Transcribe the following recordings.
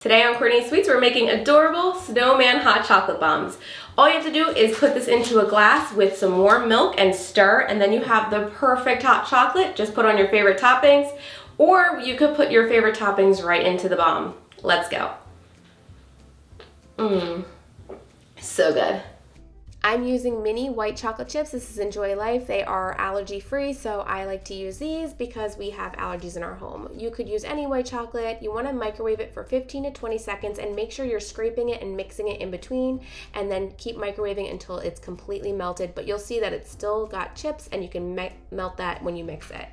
Today on Courtney's Sweets, we're making adorable Snowman Hot Chocolate Bombs. All you have to do is put this into a glass with some warm milk and stir, and then you have the perfect hot chocolate. Just put on your favorite toppings, or you could put your favorite toppings right into the bomb. Let's go. So good. I'm using mini white chocolate chips. This is Enjoy Life. They are allergy free, so I like to use these because we have allergies in our home. You could use any white chocolate. You want to microwave it for 15 to 20 seconds and make sure you're scraping it and mixing it in between, and then keep microwaving until it's completely melted, but you'll see that it's still got chips and you can melt that when you mix it.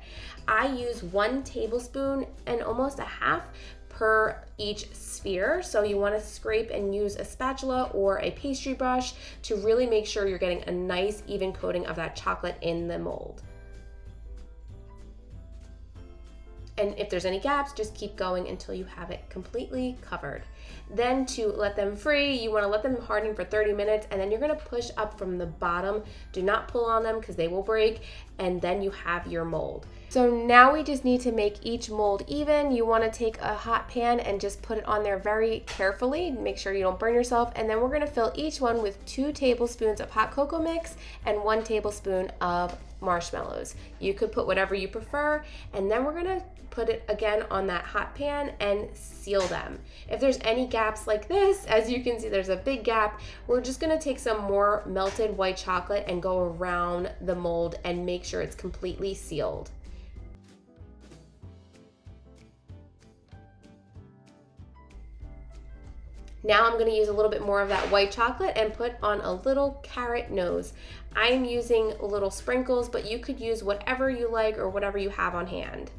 I use 1 tablespoon and almost a half per each sphere, so you want to scrape and use a spatula or a pastry brush to really make sure you're getting a nice even coating of that chocolate in the mold. And if there's any gaps, just keep going until you have it completely covered. Then to let them free, you want to let them harden for 30 minutes, and then you're going to push up from the bottom. Do not pull on them because they will break, and then you have your mold. So now we just need to make each mold even. You want to take a hot pan and just put it on there very carefully. Make sure you don't burn yourself. And then we're going to fill each one with 2 tablespoons of hot cocoa mix and 1 tablespoon of marshmallows. You could put whatever you prefer, and then we're going to put it again on that hot pan and seal them. If there's any gaps like this, as you can see there's a big gap, we're just going to take some more melted white chocolate and go around the mold and make sure it's completely sealed. Now I'm going to use a little bit more of that white chocolate and put on a little carrot nose. I'm using little sprinkles, but you could use whatever you like or whatever you have on hand.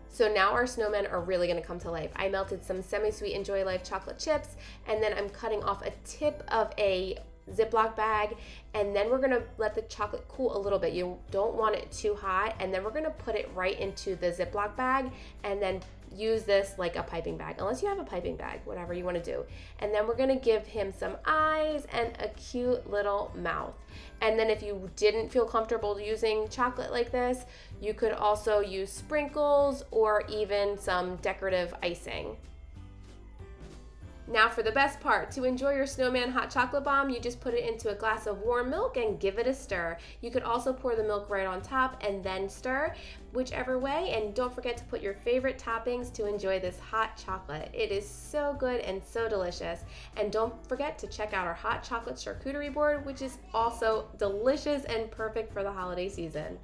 So now our snowmen are really going to come to life. I melted some semi-sweet Enjoy Life chocolate chips, and then I'm cutting off a tip of a Ziploc bag, and then we're going to let the chocolate cool a little bit. You don't want it too hot, and then we're going to put it right into the Ziploc bag and then use this like a piping bag, unless you have a piping bag, whatever you want to do. And then we're going to give him some eyes and a cute little mouth. And then if you didn't feel comfortable using chocolate like this, you could also use sprinkles or even some decorative icing. Now for the best part, to enjoy your Snowman Hot Chocolate Bomb, you just put it into a glass of warm milk and give it a stir. You could also pour the milk right on top and then stir, whichever way, and don't forget to put your favorite toppings to enjoy this hot chocolate. It is so good and so delicious. And don't forget to check out our hot chocolate charcuterie board, which is also delicious and perfect for the holiday season.